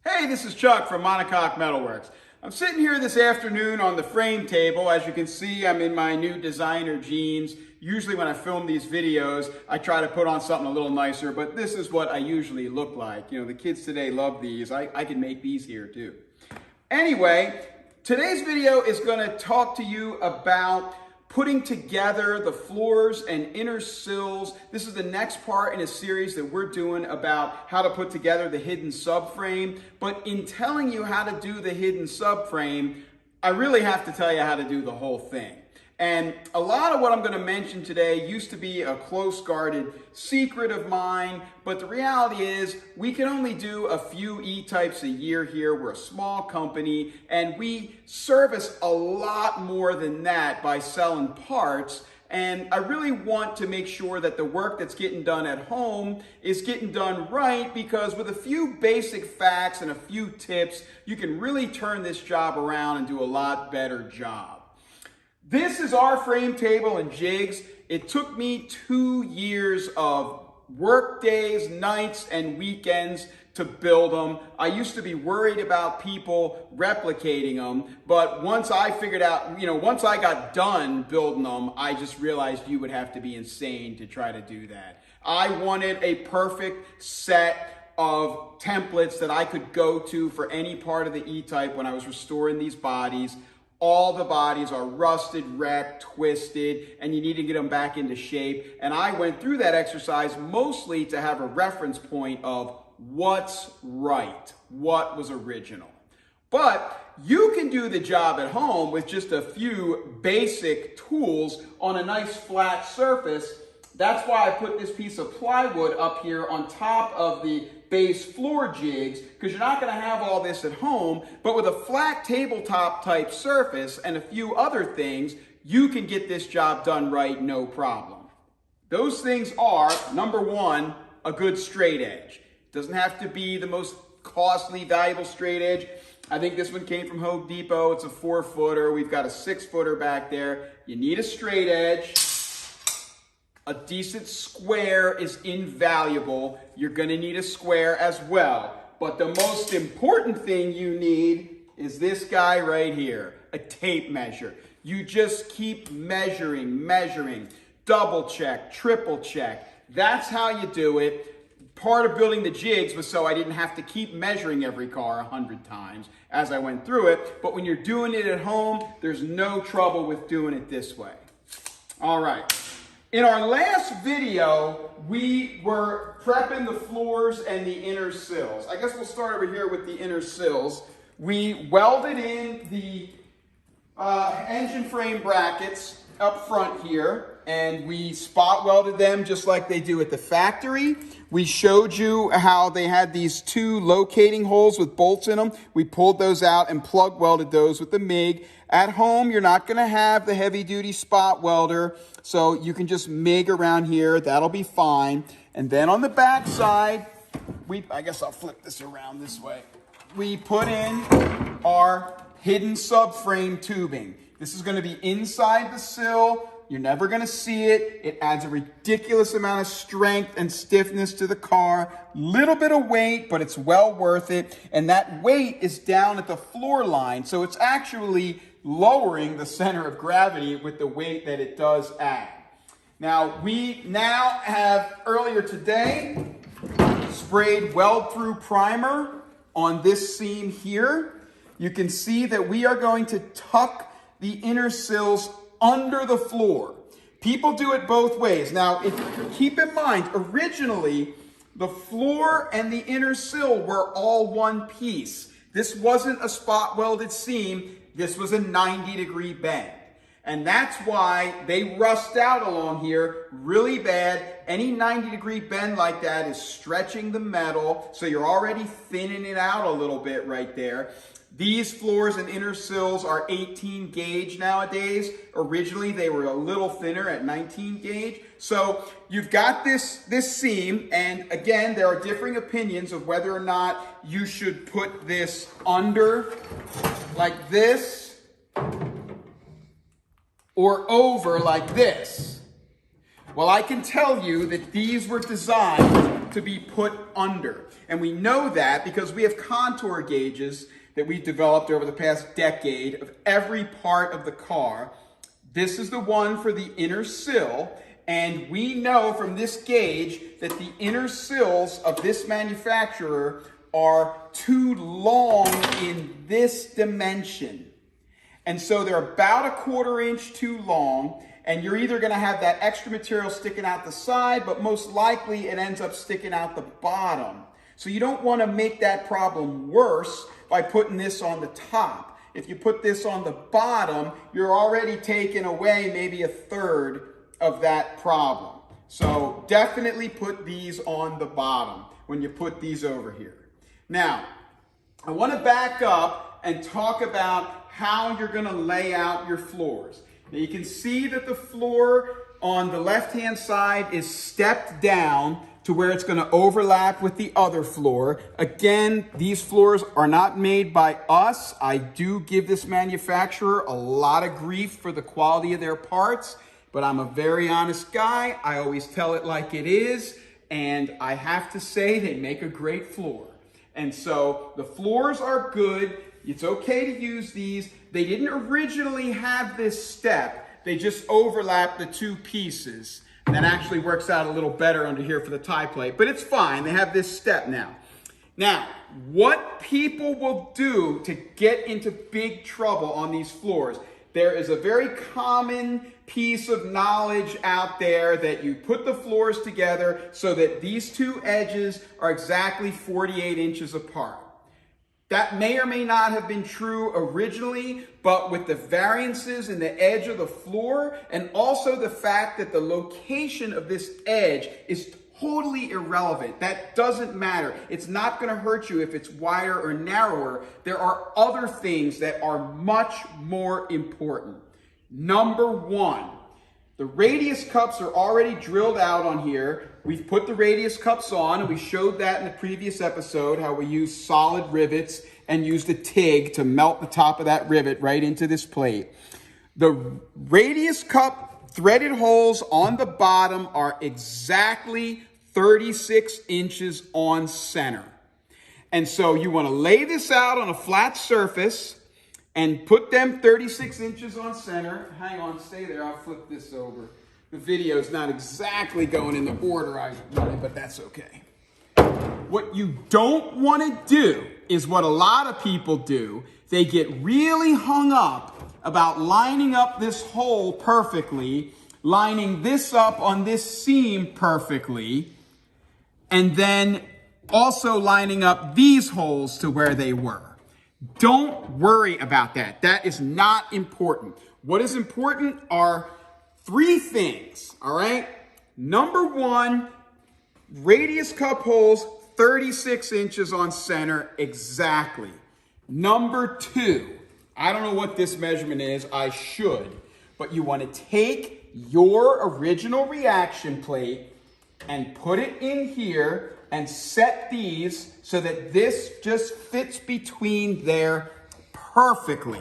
Hey, this is Chuck from Monocoque Metalworks. I'm sitting here this afternoon on the frame table. As you can see, I'm in my new designer jeans. Usually when I film these videos, I try to put on something a little nicer, but this is what I usually look like. You know, the kids today love these. I can make these here too. Anyway, today's video is going to talk to you about putting together the floors and inner sills. This is the next part in a series that we're doing about how to put together the hidden subframe. But in telling you how to do the hidden subframe, I really have to tell you how to do the whole thing. And a lot of what I'm going to mention today used to be a close guarded secret of mine, but the reality is we can only do a few E-types a year here. We're a small company and we service a lot more than that by selling parts. And I really want to make sure that the work that's getting done at home is getting done right, because with a few basic facts and a few tips, you can really turn this job around and do a lot better job. This is our frame table and jigs. It took me 2 years of work days, nights, and weekends to build them. I used to be worried about people replicating them, but once I figured out, once I got done building them, I just realized you would have to be insane to try to do that. I wanted a perfect set of templates that I could go to for any part of the E-type when I was restoring these bodies. All the bodies are rusted, wrecked, twisted, and you need to get them back into shape. And I went through that exercise mostly to have a reference point of what's right, what was original. But you can do the job at home with just a few basic tools on a nice flat surface. That's why I put this piece of plywood up here on top of the base floor jigs, because you're not going to have all this at home, but with a flat tabletop type surface and a few other things, you can get this job done right, no problem. Those things are, number one, a good straight edge. It doesn't have to be the most costly, valuable straight edge. I think this one came from Home Depot. It's a 4-footer. We've got a 6-footer back there. You need a straight edge. A decent square is invaluable. You're going to need a square as well. But the most important thing you need is this guy right here, a tape measure. You just keep measuring, double check, triple check. That's how you do it. Part of building the jigs was so I didn't have to keep measuring every car 100 times as I went through it. But when you're doing it at home, there's no trouble with doing it this way. All right. In our last video, we were prepping the floors and the inner sills. I guess we'll start over here with the inner sills. We welded in the engine frame brackets up front here, and we spot welded them just like they do at the factory. We showed you how they had these 2 locating holes with bolts in them. We pulled those out and plug welded those with the MIG. At home, you're not going to have the heavy-duty spot welder, so you can just MIG around here. That'll be fine. And then on the back side, I guess I'll flip this around this way. We put in our hidden subframe tubing. This is going to be inside the sill. You're never going to see it. It adds a ridiculous amount of strength and stiffness to the car. Little bit of weight, but it's well worth it. And that weight is down at the floor line, so it's actually lowering the center of gravity with the weight that it does add. Now, we have, earlier today, sprayed weld-through primer on this seam here. You can see that we are going to tuck the inner sills under the floor. People do it both ways. Now, keep in mind, originally, the floor and the inner sill were all one piece. This wasn't a spot welded seam. This was a 90-degree bend. And that's why they rust out along here really bad. Any 90-degree bend like that is stretching the metal, so you're already thinning it out a little bit right there. These floors and inner sills are 18 gauge nowadays. Originally, they were a little thinner at 19 gauge. So you've got this seam, and again, there are differing opinions of whether or not you should put this under like this or over like this. Well, I can tell you that these were designed to be put under. And we know that because we have contour gauges that we've developed over the past decade of every part of the car. This is the one for the inner sill, and we know from this gauge that the inner sills of this manufacturer are too long in this dimension. And so they're about 1/4 inch too long, and you're either going to have that extra material sticking out the side, but most likely it ends up sticking out the bottom. So you don't want to make that problem worse by putting this on the top. If you put this on the bottom, you're already taking away maybe 1/3 of that problem. So definitely put these on the bottom when you put these over here. Now, I want to back up and talk about how you're going to lay out your floors. Now you can see that the floor on the left-hand side is stepped down to where it's going to overlap with the other floor. Again, these floors are not made by us. I do give this manufacturer a lot of grief for the quality of their parts, but I'm a very honest guy. I always tell it like it is, and I have to say they make a great floor. And so the floors are good. It's okay to use these. They didn't originally have this step. They just overlap the two pieces. That actually works out a little better under here for the tie plate, but it's fine. They have this step now. Now, what people will do to get into big trouble on these floors, there is a very common piece of knowledge out there that you put the floors together so that these two edges are exactly 48 inches apart. That may or may not have been true originally, but with the variances in the edge of the floor and also the fact that the location of this edge is totally irrelevant. That doesn't matter. It's not going to hurt you if it's wider or narrower. There are other things that are much more important. Number one, the radius cups are already drilled out on here. We've put the radius cups on, and we showed that in the previous episode, how we use solid rivets and use the TIG to melt the top of that rivet right into this plate. The radius cup threaded holes on the bottom are exactly 36 inches on center. And so you want to lay this out on a flat surface and put them 36 inches on center. Hang on, stay there. I'll flip this over. The video's not exactly going in the order I wanted, but that's okay. What you don't want to do is what a lot of people do. They get really hung up about lining up this hole perfectly, lining this up on this seam perfectly, and then also lining up these holes to where they were. Don't worry about that. That is not important. What is important are 3 things, all right? Number one, radius cup holes, 36 inches on center, exactly. Number 2, I don't know what this measurement is, I should, but you want to take your original reaction plate and put it in here and set these so that this just fits between there perfectly.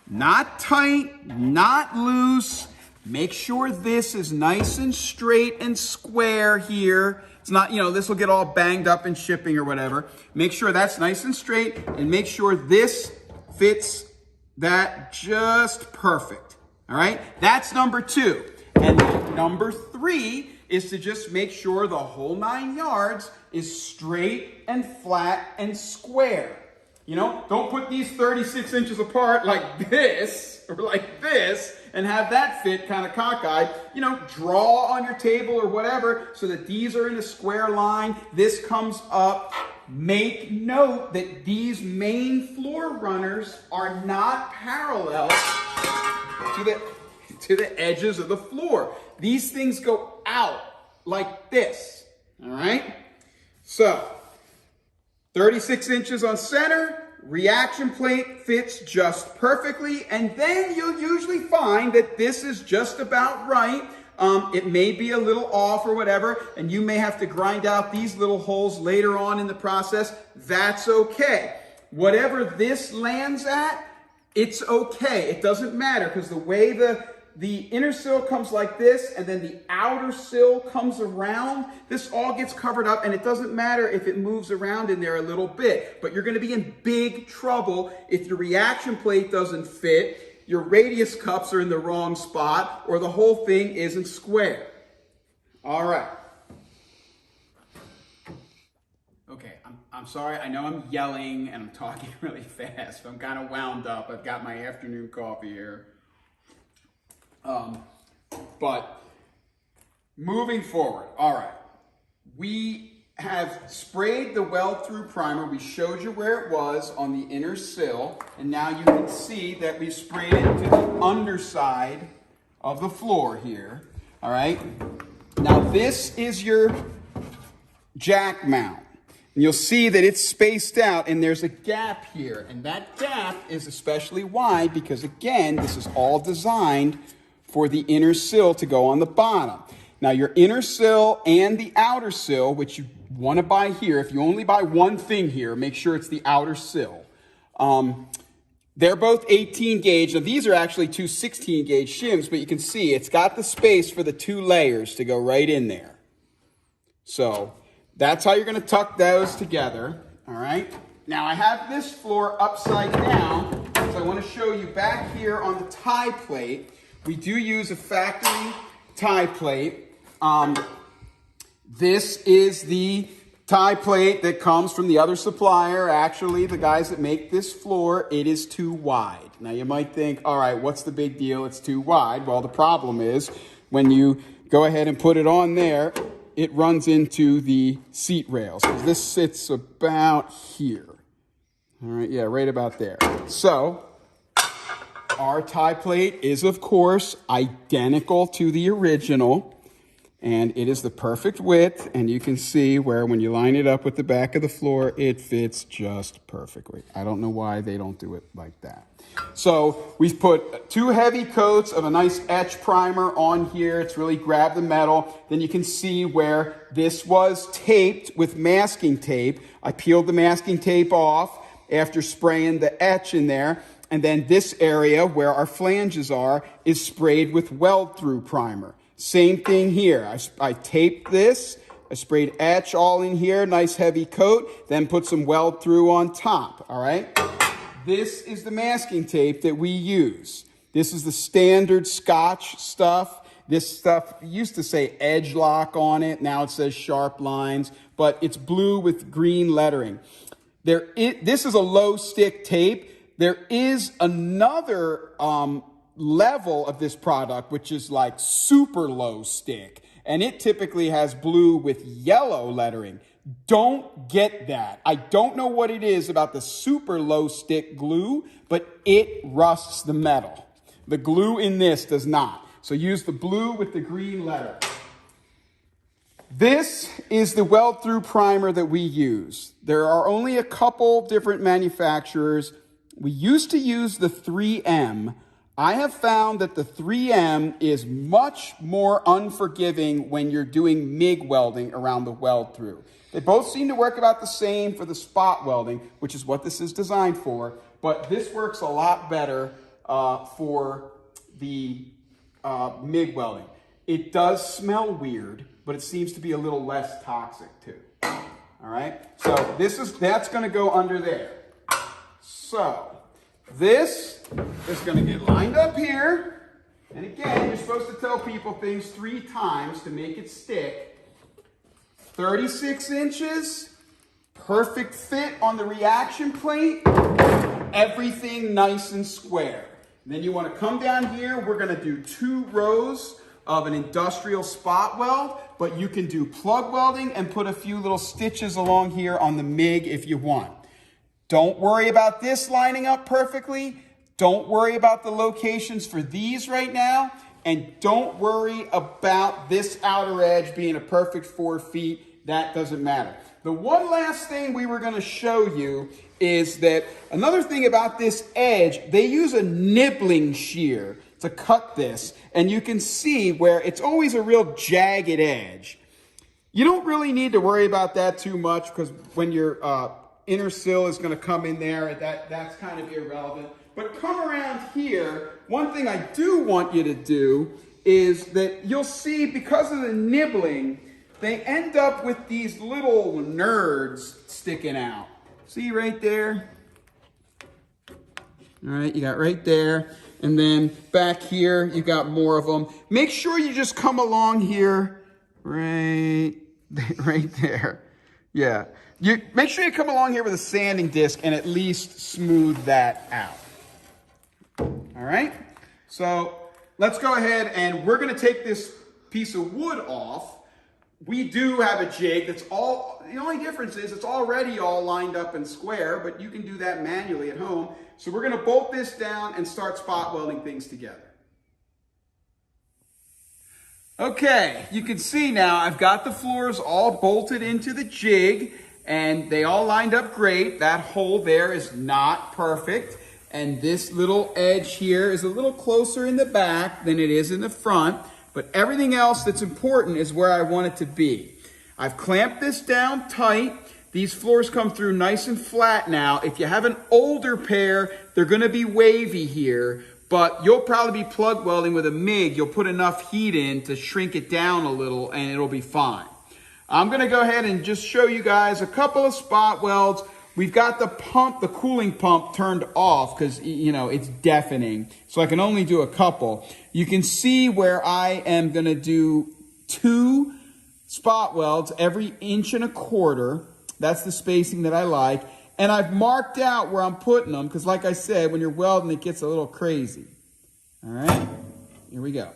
Not tight, not loose. Make sure this is nice and straight and square here. It's not, this will get all banged up in shipping or whatever. Make sure that's nice and straight, and make sure this fits that just perfect. All right? That's number 2. And number 3 is to just make sure the whole 9 yards is straight and flat and square. Don't put these 36 inches apart like this or like this and have that fit kind of cockeyed. Draw on your table or whatever so that these are in a square line. This comes up. Make note that these main floor runners are not parallel to the edges of the floor. These things go out like this, all right? So, 36 inches on center, reaction plate fits just perfectly, and then you'll usually find that this is just about right. It may be a little off or whatever, and you may have to grind out these little holes later on in the process. That's okay. Whatever this lands at, it's okay. It doesn't matter, because the way the the inner sill comes like this, and then the outer sill comes around, this all gets covered up, and it doesn't matter if it moves around in there a little bit, but you're gonna be in big trouble if your reaction plate doesn't fit, your radius cups are in the wrong spot, or the whole thing isn't square. All right. Okay, I'm sorry, I know I'm yelling and I'm talking really fast, but I'm kind of wound up. I've got my afternoon coffee here. But moving forward, all right, we have sprayed the weld-through primer. We showed you where it was on the inner sill, and now you can see that we've sprayed it to the underside of the floor here, all right? Now this is your jack mount. And you'll see that it's spaced out and there's a gap here. And that gap is especially wide because, again, this is all designed for the inner sill to go on the bottom. Now, your inner sill and the outer sill, which you want to buy here, if you only buy one thing here, make sure it's the outer sill. They're both 18 gauge. Now, these are actually two 16 gauge shims, but you can see it's got the space for the two layers to go right in there. So that's how you're going to tuck those together, all right? Now, I have this floor upside down, so I want to show you back here on the tie plate. We do use a factory tie plate. This is the tie plate that comes from the other supplier. Actually, the guys that make this floor, it is too wide. Now, you might think, all right, what's the big deal? It's too wide. Well, the problem is when you go ahead and put it on there, it runs into the seat rails. This sits about here. All right, yeah, right about there. So our tie plate is, of course, identical to the original, and it is the perfect width, and you can see where when you line it up with the back of the floor, it fits just perfectly. I don't know why they don't do it like that. So we've put 2 heavy coats of a nice etch primer on here. It's really grabbed the metal. Then you can see where this was taped with masking tape. I peeled the masking tape off after spraying the etch in there. And then this area where our flanges are is sprayed with weld-through primer. Same thing here. I taped this. I sprayed etch all in here, nice heavy coat, then put some weld-through on top, all right? This is the masking tape that we use. This is the standard Scotch stuff. This stuff used to say Edge Lock on it. Now it says Sharp Lines, but it's blue with green lettering. This is a low stick tape. There is another level of this product, which is like super low stick, and it typically has blue with yellow lettering. Don't get that. I don't know what it is about the super low stick glue, but it rusts the metal. The glue in this does not. So use the blue with the green letter. This is the weld-through primer that we use. There are only a couple different manufacturers. We used to use the 3M. I have found that the 3M is much more unforgiving when you're doing MIG welding around the weld-through. They both seem to work about the same for the spot welding, which is what this is designed for, but this works a lot better for the MIG welding. It does smell weird, but it seems to be a little less toxic too. All right, so that's going to go under there. So this is going to get lined up here. And again, you're supposed to tell people things 3 times to make it stick. 36 inches, perfect fit on the reaction plate, everything nice and square. And then you want to come down here. We're going to do 2 rows of an industrial spot weld, but you can do plug welding and put a few little stitches along here on the MIG if you want. Don't worry about this lining up perfectly. Don't worry about the locations for these right now. And don't worry about this outer edge being a perfect 4 feet. That doesn't matter. The one last thing we were going to show you is that another thing about this edge, they use a nibbling shear to cut this. And you can see where it's always a real jagged edge. You don't really need to worry about that too much because when your inner sill is going to come in there, that's kind of irrelevant. But come around here, one thing I do want you to do is that you'll see because of the nibbling, they end up with these little nerds sticking out. See right there? All right, you got right there. And then back here, you got more of them. Make sure you just come along here, right there. Yeah. You make sure you come along here with a sanding disc and at least smooth that out. All right? So let's go ahead and we're going to take this piece of wood off. We do have a jig that's all, the only difference is it's already all lined up and square, but you can do that manually at home. So we're going to bolt this down and start spot welding things together. Okay, you can see now I've got the floors all bolted into the jig and they all lined up great. That hole there is not perfect. And this little edge here is a little closer in the back than it is in the front. But everything else that's important is where I want it to be. I've clamped this down tight. These floors come through nice and flat now. If you have an older pair, they're going to be wavy here, but you'll probably be plug welding with a MIG. You'll put enough heat in to shrink it down a little and it'll be fine. I'm going to go ahead and just show you guys a couple of spot welds. We've got the pump, the cooling pump turned off because, you know, it's deafening. So I can only do a couple. You can see where I am going to do 2 spot welds every 1.25 inches. That's the spacing that I like. And I've marked out where I'm putting them because, like I said, when you're welding, it gets a little crazy. All right, here we go.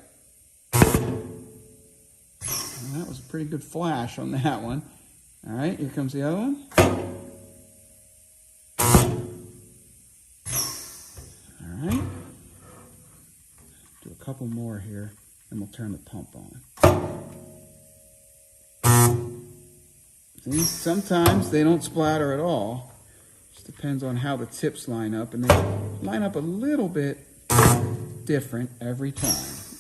Well, that was a pretty good flash on that one. All right, here comes the other one. All right. Do a couple more here, and we'll turn the pump on. See, sometimes they don't splatter at all. Just depends on how the tips line up, and they line up a little bit different every time,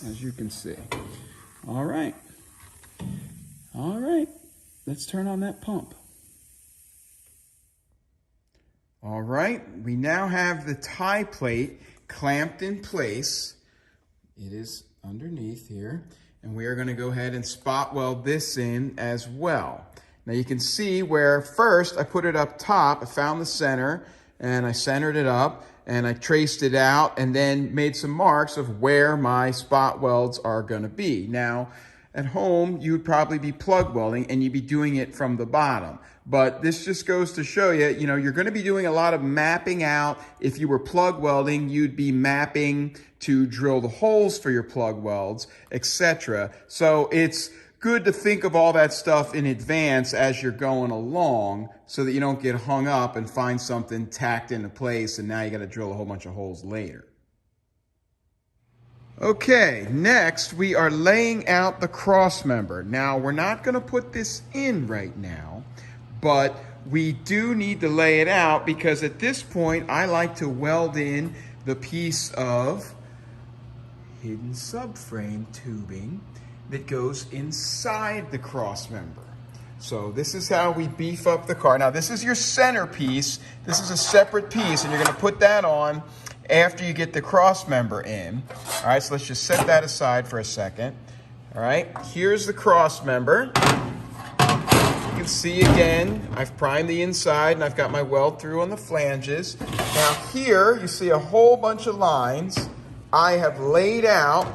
as you can see. All right. All right. Let's turn on that pump. All right. We now have the tie plate clamped in place. It is underneath here, and we are going to go ahead and spot weld this in as well. Now you can see where first I put it up top, I found the center and I centered it up and I traced it out and then made some marks of where my spot welds are going to be. Now at home you would probably be plug welding and you'd be doing it from the bottom. But this just goes to show you, you know, you're going to be doing a lot of mapping out. If you were plug welding, you'd be mapping to drill the holes for your plug welds, etc. So it's good to think of all that stuff in advance as you're going along so that you don't get hung up and find something tacked into place and now you got to drill a whole bunch of holes later. Okay, next we are laying out the cross member. Now we're not going to put this in right now, but we do need to lay it out because at this point I like to weld in the piece of hidden subframe tubing that goes inside the cross member. So this is how we beef up the car. Now this is your centerpiece. This is a separate piece and you're going to put that on after you get the cross member in. All right, so let's just set that aside for a second. All right, here's the cross member. You can see again, I've primed the inside and I've got my weld through on the flanges. Now here you see a whole bunch of lines. I have laid out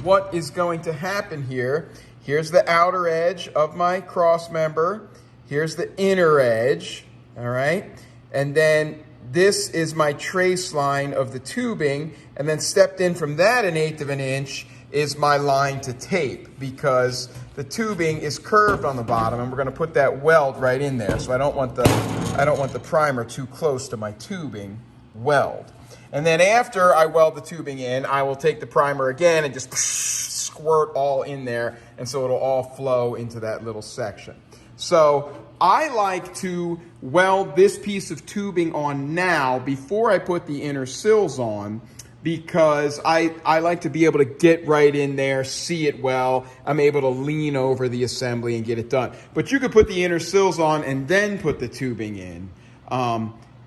what is going to happen here. Here's the outer edge of my cross member. Here's the inner edge, all right? And then this is my trace line of the tubing, and then stepped in from that 1/8 inch is my line to tape because the tubing is curved on the bottom and we're going to put that weld right in there. So I don't want the primer too close to my tubing weld. And then after I weld the tubing in, I will take the primer again and just squirt all in there, and so it'll all flow into that little section. So I like to weld this piece of tubing on now before I put the inner sills on because I like to be able to get right in there, see it well. I'm able to lean over the assembly and get it done. But you could put the inner sills on and then put the tubing in.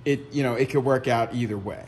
It could work out either way.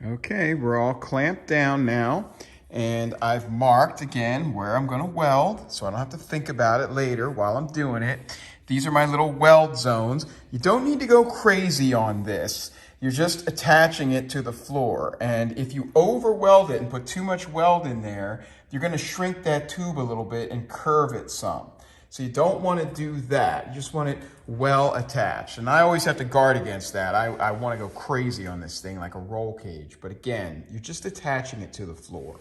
Okay, we're all clamped down now, and I've marked again where I'm gonna weld, so I don't have to think about it later while I'm doing it. These are my little weld zones. You don't need to go crazy on this. You're just attaching it to the floor, and if you over weld it and put too much weld in there, you're gonna shrink that tube a little bit and curve it some. So you don't want to do that. You just want it well attached. And I always have to guard against that. I want to go crazy on this thing like a roll cage. But again, you're just attaching it to the floor.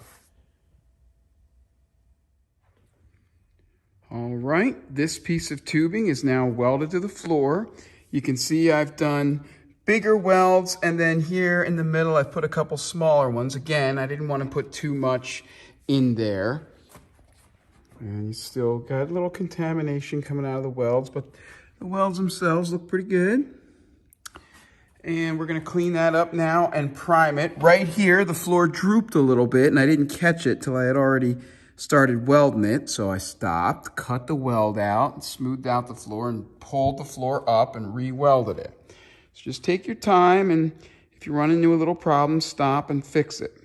All right, this piece of tubing is now welded to the floor. You can see I've done bigger welds, and then here in the middle I've put a couple smaller ones. Again, I didn't want to put too much in there. And you still got a little contamination coming out of the welds, but the welds themselves look pretty good. And we're gonna clean that up now and prime it. Right here, the floor drooped a little bit, and I didn't catch it till I had already started welding it. So I stopped, cut the weld out, and smoothed out the floor, and pulled the floor up and re-welded it. So just take your time, and if you run into a little problem, stop and fix it.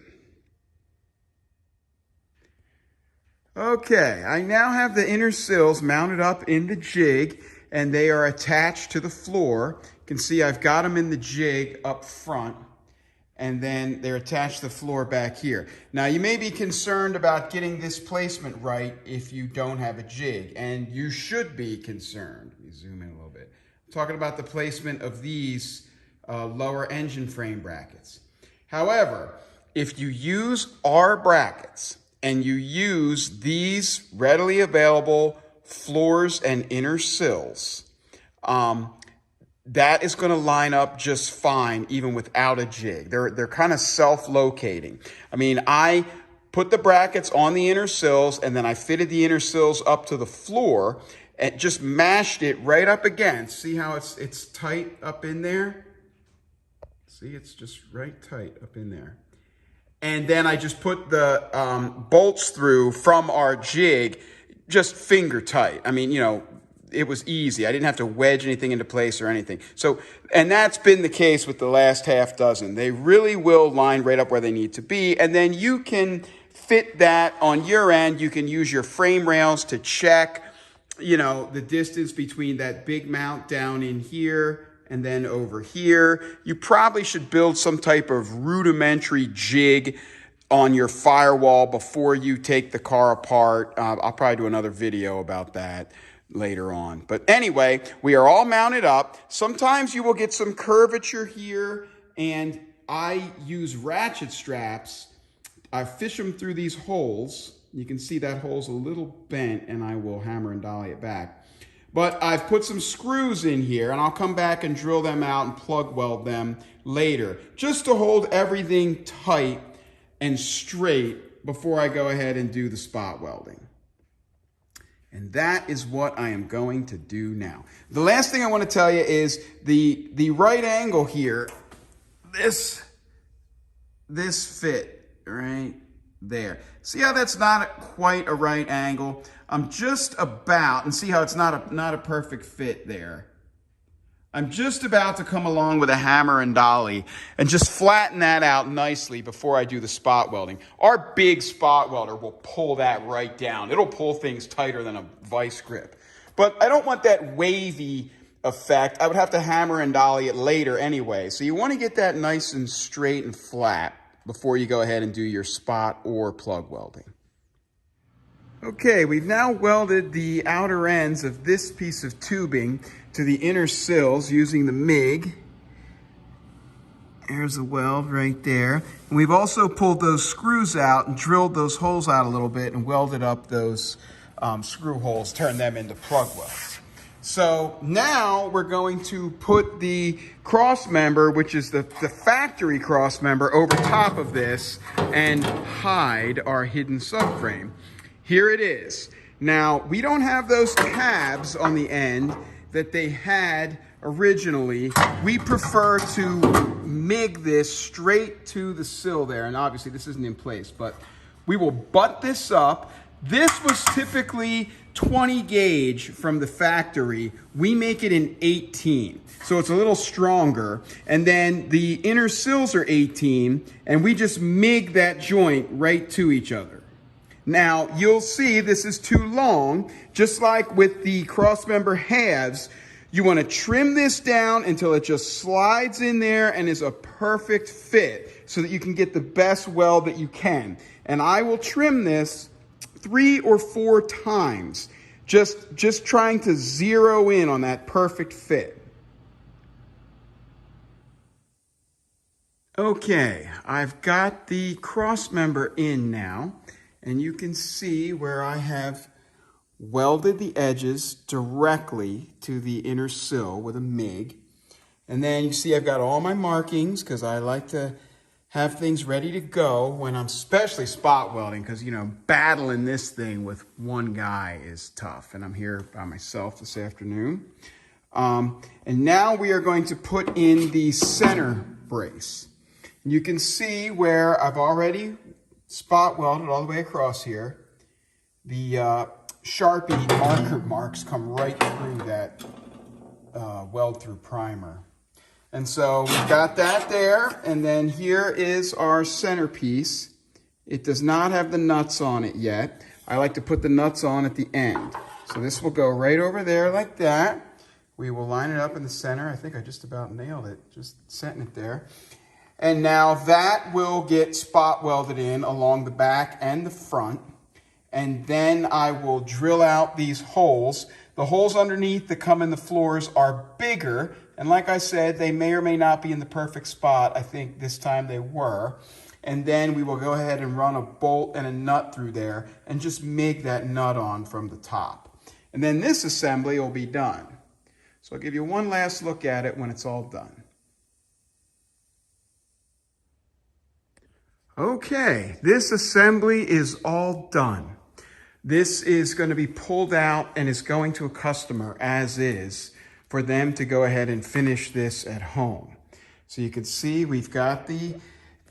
Okay, I now have the inner sills mounted up in the jig, and they are attached to the floor. You can see I've got them in the jig up front, and then they're attached to the floor back here. Now, you may be concerned about getting this placement right if you don't have a jig, and you should be concerned. Let me zoom in a little bit. I'm talking about the placement of these lower engine frame brackets. However, if you use our brackets, and you use these readily available floors and inner sills, that is going to line up just fine even without a jig. They're kind of self-locating. I mean, I put the brackets on the inner sills, and then I fitted the inner sills up to the floor and just mashed it right up against. See how it's tight up in there? See, it's just right tight up in there. And then I just put the bolts through from our jig, just finger tight. I mean, you know, it was easy. I didn't have to wedge anything into place or anything. So, and that's been the case with the last half dozen. They really will line right up where they need to be. And then you can fit that on your end. You can use your frame rails to check, you know, the distance between that big mount down in here and then over here. You probably should build some type of rudimentary jig on your firewall before you take the car apart. I'll probably do another video about that later on. But anyway, we are all mounted up. Sometimes you will get some curvature here, and I use ratchet straps. I fish them through these holes. You can see that hole's a little bent, and I will hammer and dolly it back. But I've put some screws in here, and I'll come back and drill them out and plug weld them later, just to hold everything tight and straight before I go ahead and do the spot welding. And that is what I am going to do now. The last thing I want to tell you is the right angle here, this fit right there. See how that's not quite a right angle? I'm just about, and see how it's not a perfect fit there. I'm just about to come along with a hammer and dolly and just flatten that out nicely before I do the spot welding. Our big spot welder will pull that right down. It'll pull things tighter than a vice grip. But I don't want that wavy effect. I would have to hammer and dolly it later anyway. So you want to get that nice and straight and flat before you go ahead and do your spot or plug welding. Okay, we've now welded the outer ends of this piece of tubing to the inner sills using the MIG. There's the weld right there. And we've also pulled those screws out and drilled those holes out a little bit and welded up those screw holes, turned them into plug welds. So now we're going to put the cross member, which is the factory cross member, over top of this and hide our hidden subframe. Here it is. Now, we don't have those tabs on the end that they had originally. We prefer to MIG this straight to the sill there, and obviously this isn't in place, but we will butt this up. This was typically 20 gauge from the factory. We make it in 18. So it's a little stronger. And then the inner sills are 18, and we just MIG that joint right to each other. Now, you'll see this is too long. Just like with the crossmember halves, you want to trim this down until it just slides in there and is a perfect fit so that you can get the best weld that you can. And I will trim this 3 or 4 times, just trying to zero in on that perfect fit. Okay, I've got the crossmember in now, and you can see where I have welded the edges directly to the inner sill with a MIG. And then you see I've got all my markings because I like to have things ready to go when I'm especially spot welding, because, you know, battling this thing with one guy is tough. And I'm here by myself this afternoon. And now we are going to put in the center brace. You can see where I've already spot welded all the way across here. The Sharpie marker marks come right through that weld through primer. And so we've got that there, and then here is our centerpiece. It does not have the nuts on it yet. I like to put the nuts on at the end. So this will go right over there like that. We will line it up in the center. I think I just about nailed it, just setting it there. And now that will get spot welded in along the back and the front. And then I will drill out these holes. The holes underneath that come in the floors are bigger. And like I said, they may or may not be in the perfect spot. I think this time they were. And then we will go ahead and run a bolt and a nut through there and just MIG that nut on from the top. And then this assembly will be done. So I'll give you one last look at it when it's all done. Okay, this assembly is all done. This is going to be pulled out and is going to a customer as is for them to go ahead and finish this at home. So you can see we've got the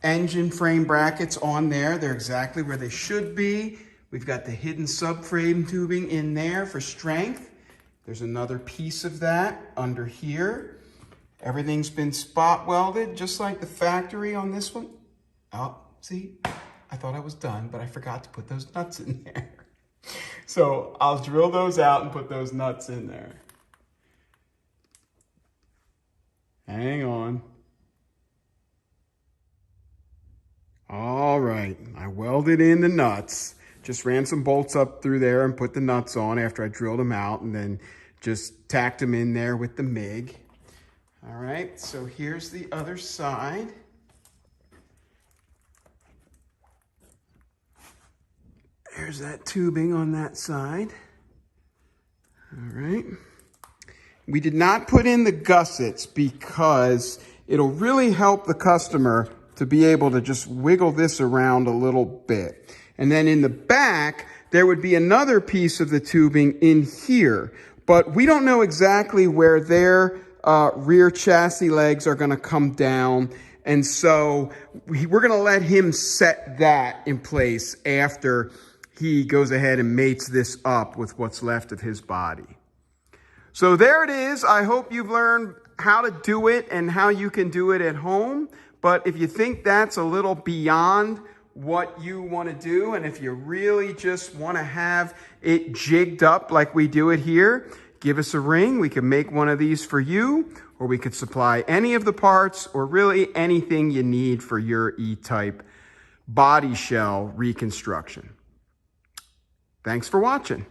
engine frame brackets on there. They're exactly where they should be. We've got the hidden subframe tubing in there for strength. There's another piece of that under here. Everything's been spot welded just like the factory on this one. Oh, see, I thought I was done, but I forgot to put those nuts in there. So I'll drill those out and put those nuts in there. Hang on. All right, I welded in the nuts. Just ran some bolts up through there and put the nuts on after I drilled them out, and then just tacked them in there with the MIG. All right, so here's the other side. There's that tubing on that side. All right. We did not put in the gussets because it'll really help the customer to be able to just wiggle this around a little bit. And then in the back, there would be another piece of the tubing in here, but we don't know exactly where their rear chassis legs are going to come down. And so we're going to let him set that in place after he goes ahead and mates this up with what's left of his body. So there it is. I hope you've learned how to do it and how you can do it at home. But if you think that's a little beyond what you want to do, and if you really just want to have it jigged up like we do it here, give us a ring. We can make one of these for you, or we could supply any of the parts or really anything you need for your E-type body shell reconstruction. Thanks for watching.